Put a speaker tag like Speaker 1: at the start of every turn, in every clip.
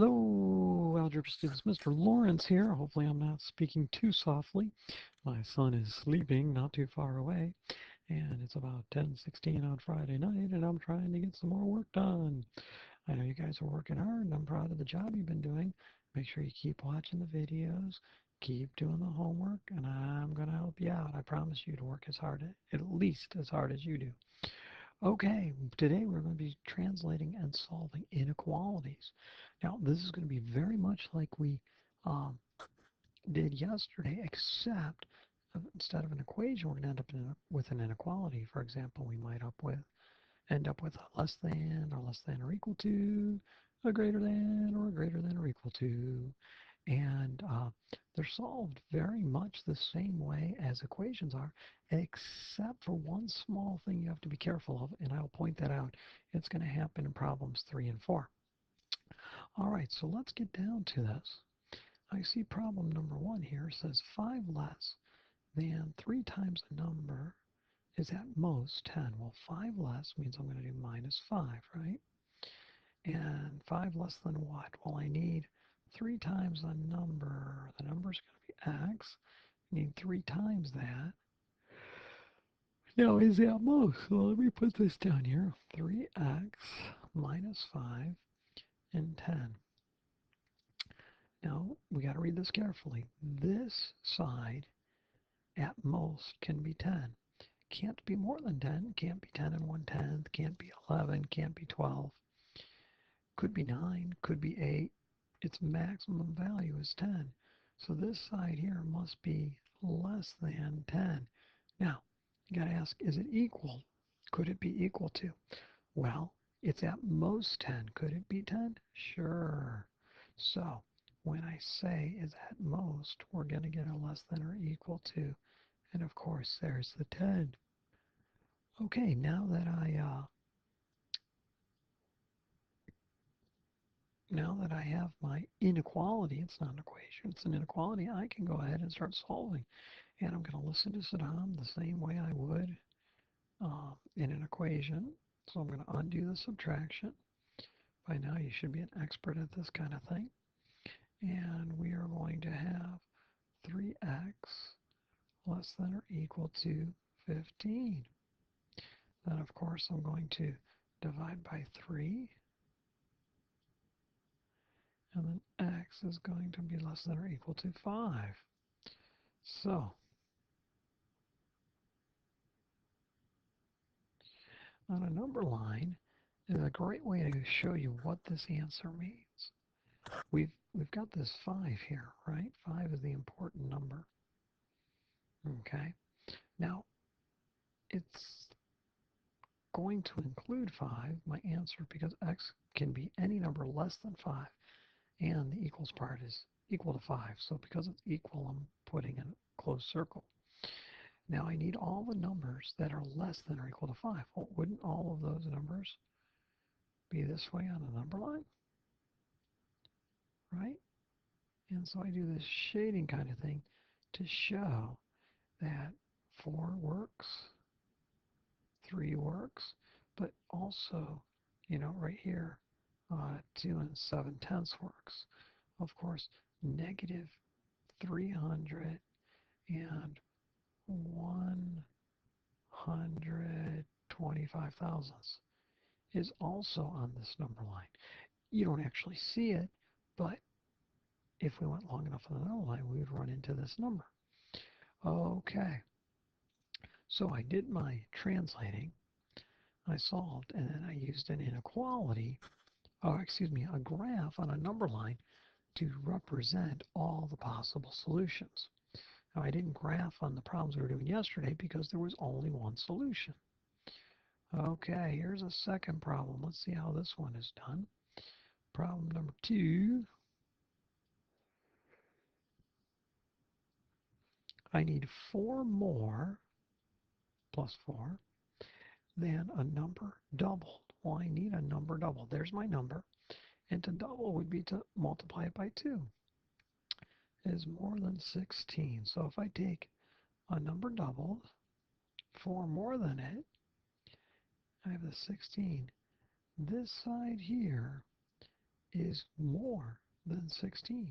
Speaker 1: Hello, algebra students. Mr. Lawrence here. Hopefully I'm not speaking too softly. My son is sleeping not too far away, and it's about 10:16 on Friday night, and I'm trying to get some more work done. I know you guys are working hard, and I'm proud of the job you've been doing. Make sure you keep watching the videos, keep doing the homework, and I'm going to help you out. I promise you to work at least as hard as you do. Okay, today we're going to be translating and solving inequalities. Now, this is going to be very much like we um, did yesterday, except instead of an equation, we're going to end up with an inequality. For example, we might end up with a less than or equal to, a greater than or equal to. And they're solved very much the same way as equations are, except for one small thing you have to be careful of, and I'll point that out. It's going to happen in problems 3 and 4. All right, so let's get down to this. I see problem number 1 here says 5 less than 3 times a number is at most 10. Well, 5 less means I'm going to do minus 5, right? And 5 less than what? Well, I need 3 times a number. The number's going to be x. I need 3 times that. Now, is that most? So let me put this down here. 3x minus 5 and 10. Now, we got to read this carefully. This side at most can be 10. Can't be more than 10. Can't be 10 and 1/10. Can't be 11. Can't be 12. Could be 9. Could be 8. Its maximum value is 10. So this side here must be less than 10. Now, you got to ask, is it equal? Could it be equal to? Well, it's at most 10. Could it be 10? Sure. So when I say is at most, we're going to get a less than or equal to. And of course, there's the 10. Okay, now that I have my inequality, it's not an equation, it's an inequality, I can go ahead and start solving. And I'm going to listen to Saddam the same way I would in an equation. So I'm going to undo the subtraction. By now you should be an expert at this kind of thing. And we are going to have 3x less than or equal to 15. Then of course I'm going to divide by 3. And then x is going to be less than or equal to 5. So on a number line is a great way to show you what this answer means. We've got this 5 here, right? 5 is the important number. Okay. Now it's going to include 5, my answer, because x can be any number less than 5, and the equals part is equal to 5. So because it's equal, I'm putting in a closed circle. Now I need all the numbers that are less than or equal to 5. Well, wouldn't all of those numbers be this way on a number line? Right? And so I do this shading kind of thing to show that 4 works, 3 works, but also, right here, 2 and 7/10 works. Of course, negative 300 and 125 thousandths is also on this number line. You don't actually see it, but if we went long enough on the number line, we would run into this number. Okay, so I did my translating, I solved, and then I used an inequality, a graph on a number line to represent all the possible solutions. Now, I didn't graph on the problems we were doing yesterday because there was only one solution. Okay, here's a second problem. Let's see how this one is done. Problem number 2. I need 4 more, plus 4, than a number doubled. Well, I need a number doubled. There's my number. And to double would be to multiply it by 2. It is more than 16. So if I take a number doubled, 4 more than it, I have the 16. This side here is more than 16.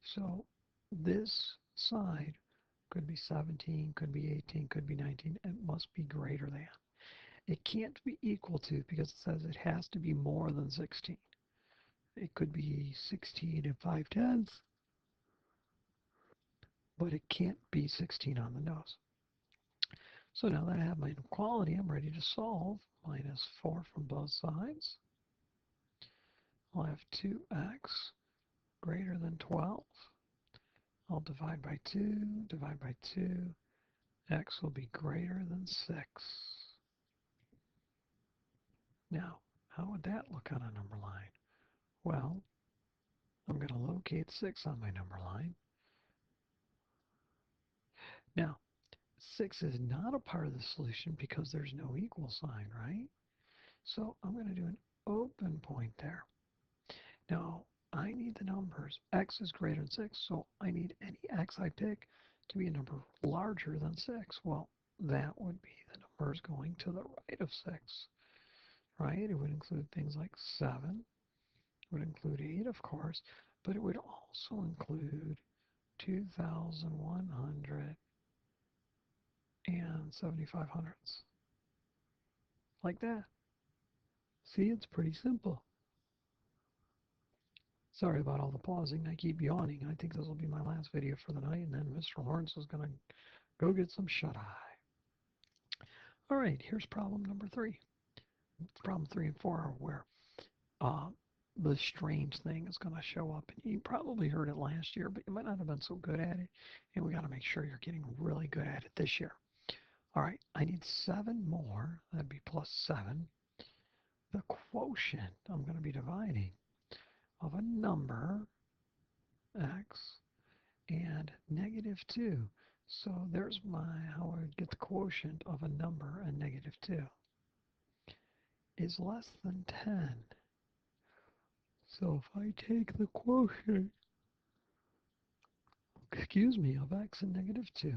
Speaker 1: So this side could be 17, could be 18, could be 19. It must be greater than. It can't be equal to because it says it has to be more than 16. It could be 16 and 5/10, but it can't be 16 on the nose. So now that I have my inequality, I'm ready to solve. Minus 4 from both sides. I'll have 2x greater than 12. I'll divide by 2, divide by 2. X will be greater than 6. Now, how would that look on a number line? Well, I'm going to locate 6 on my number line. Now, 6 is not a part of the solution because there's no equal sign, right? So I'm going to do an open point there. Now, I need the numbers. X is greater than 6, so I need any x I pick to be a number larger than 6. Well, that would be the numbers going to the right of 6, right? It would include things like 7. It would include 8, of course, but it would also include 2,100 and 7,500 hundredths. Like that. See, it's pretty simple. Sorry about all the pausing. I keep yawning. I think this will be my last video for the night, and then Mr. Lawrence is going to go get some shut-eye. All right, here's problem number 3. Problem 3 and 4 are where uh, the strange thing is going to show up. And you probably heard it last year, but you might not have been so good at it. And we got to make sure you're getting really good at it this year. All right, I need 7 more. That'd be plus 7. The quotient I'm going to be dividing of a number, x, and negative 2. So there's how I would get the quotient of a number and negative 2 is less than 10. So if I take the quotient, excuse me, of x and negative 2,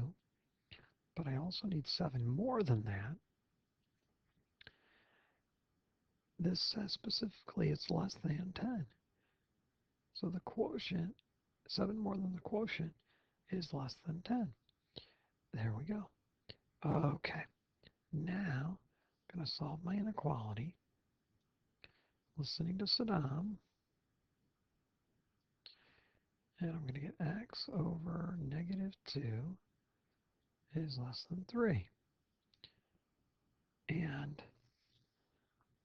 Speaker 1: but I also need 7 more than that, this says specifically it's less than 10. So the quotient, 7 more than the quotient, is less than 10. There we go. Okay, now I'm going to solve my inequality. Listening to Saddam, and I'm going to get x over negative 2 is less than 3. And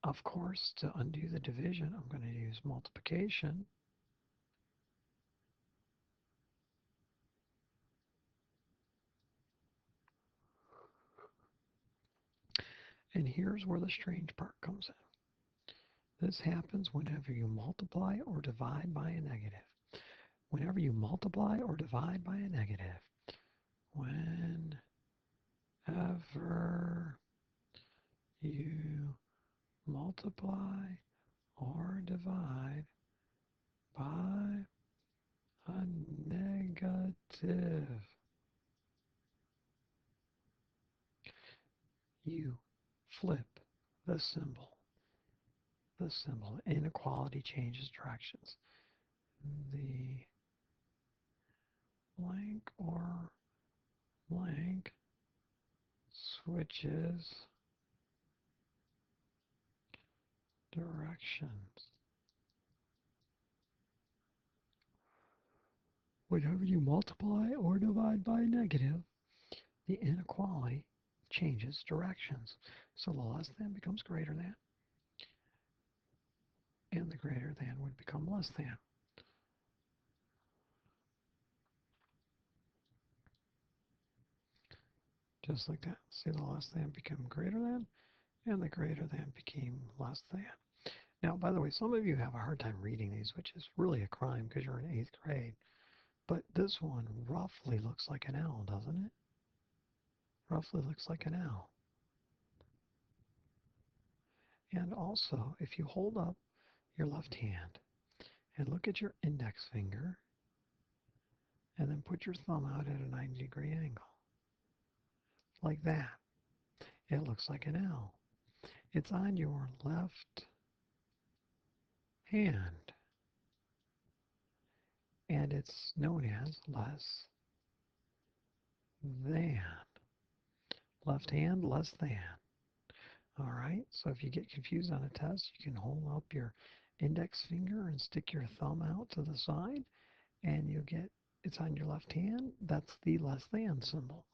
Speaker 1: of course, to undo the division, I'm going to use multiplication. And here's where the strange part comes in. This happens whenever you multiply or divide by a negative. Whenever you multiply or divide by a negative. Whenever you multiply or divide by a negative, you flip the symbol. The symbol. Inequality changes directions. The blank or blank switches directions. Whenever you multiply or divide by a negative, the inequality changes directions. So the less than becomes greater than, and the greater than would become less than. Just like that. See, the less than became greater than, and the greater than became less than. Now, by the way, some of you have a hard time reading these, which is really a crime because you're in 8th grade. But this one roughly looks like an L, doesn't it? Roughly looks like an L. And also, if you hold up your left hand and look at your index finger, and then put your thumb out at a 90-degree angle, like that, it looks like an L. It's on your left hand. and it's known as less than. Left hand, less than. All right, so if you get confused on a test, you can hold up your index finger and stick your thumb out to the side, and you'll get it's on your left hand. That's the less than symbol.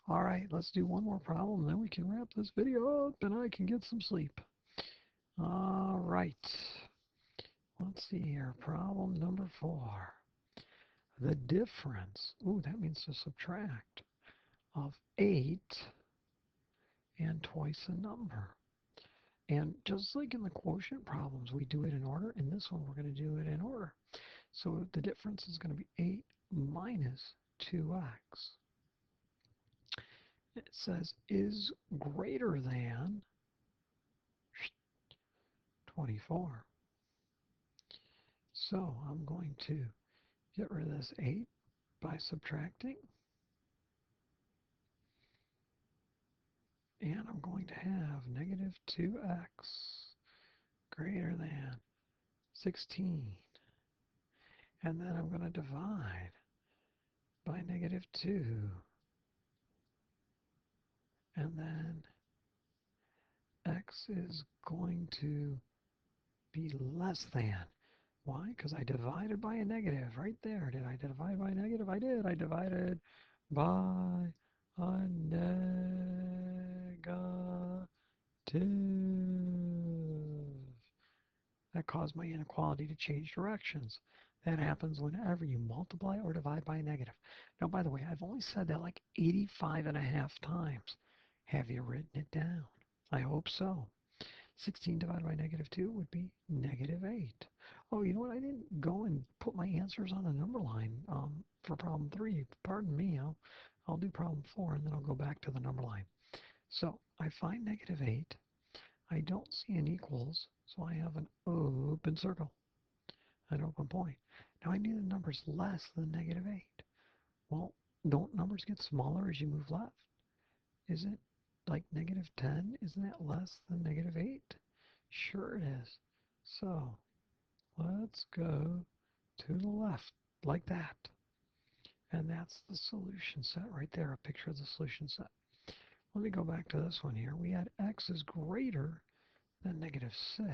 Speaker 1: All right, let's do one more problem, then we can wrap this video up and I can get some sleep. All right, let's see here. Problem number 4. The difference, that means to subtract, of 8 and twice a number. And just like in the quotient problems, we do it in order. In this one, we're going to do it in order. So the difference is going to be 8 minus 2x. It says is greater than 24. So I'm going to get rid of this 8 by subtracting. And I'm going to have negative 2x greater than 16. And then I'm going to divide by negative 2. And then x is going to be less than. Why? Because I divided by a negative right there. Did I divide by a negative? I did. I divided by a negative. That caused my inequality to change directions. That happens whenever you multiply or divide by a negative. Now, by the way, I've only said that like 85 and a half times. Have you written it down? I hope so. 16 divided by negative 2 would be negative 8. Oh, you know what? I didn't go and put my answers on the number line for problem 3. Pardon me. I'll do problem 4, and then I'll go back to the number line. So I find negative 8. I don't see an equals, so I have an open circle, an open point. Now I need the numbers less than negative 8. Well, don't numbers get smaller as you move left? Is it like negative 10? Isn't that less than negative 8? Sure it is. So let's go to the left like that. And that's the solution set right there, a picture of the solution set. Let me go back to this one here. We had x is greater than negative 6.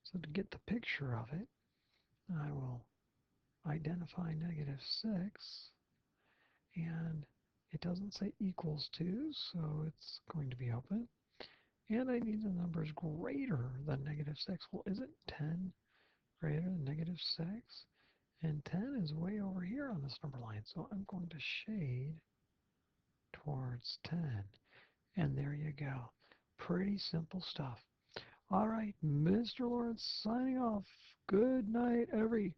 Speaker 1: So to get the picture of it, I will identify negative 6. And it doesn't say equals to, so it's going to be open. And I need the numbers greater than negative 6. Well, isn't 10 greater than negative 6? And 10 is way over here on this number line, so I'm going to shade towards 10. And there you go. Pretty simple stuff. All right, Mr. Lawrence signing off. Good night, everyone.